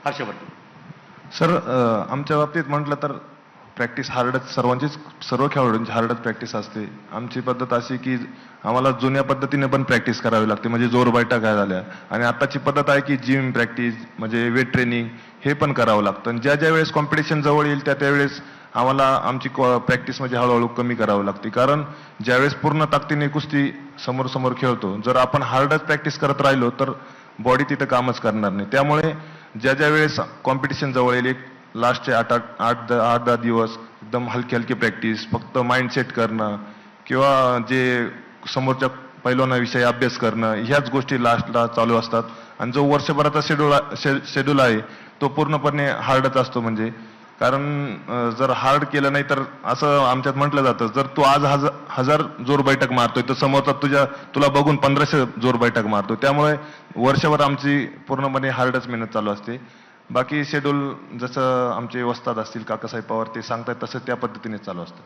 Harshvardhan. Sir, आमच्या बाबतीत म्हटलं तर प्रॅक्टिस हार्डच, सर्व खेळाडूंची हार्डच प्रॅक्टिस असते. आमची पद्धत अशी की आम्हाला जुन्या पद्धतीने पण प्रॅक्टिस करावी लागते, म्हणजे जोर बैठका काय झाल्या, आणि आताची पद्धत आहे की जिम प्रॅक्टिस म्हणजे वेट ट्रेनिंग हे पण करावं लागतं. आणि ज्या ज्या वेळेस कॉम्पिटिशन जवळ येईल त्या त्यावेळेस आम्हाला आमची प्रॅक्टिस म्हणजे हळूहळू कमी करावी लागते. कारण ज्यावेळेस पूर्ण ताकदीने कुस्ती समोर समोर खेळतो, जर आपण हार्डच प्रॅक्टिस करत राहिलो तर बॉडी तिथं कामच करणार नाही. त्यामुळे ज्या ज्या वेळेस कॉम्पिटिशन जवळ येईल, लास्टचे 8-10 दिवस एकदम हलकी हलकी प्रॅक्टिस, फक्त माइंड सेट करणं किंवा जे समोरच्या पैलवानाविषयी अभ्यास करणं, ह्याच गोष्टी लास्टला चालू असतात. आणि जो वर्षभराचा शेड्यूल आहे तो पूर्णपणे हार्डच असतो. म्हणजे कारण जर हार्ड केलं नाही तर असं आमच्यात म्हटलं जातं, जर तू आज 1000 जोर बैठक मारतोय तर समोरचा तुला बघून 1500 जोर बैठक मारतो. त्यामुळे वर्षभर आमची पूर्णपणे हार्डच मेहनत चालू असते. बाकी शेड्यूल जसं आमचे वस्ताद असतील काकासाहेब पवार ते सांगतात तसं त्या पद्धतीने चालू असतं.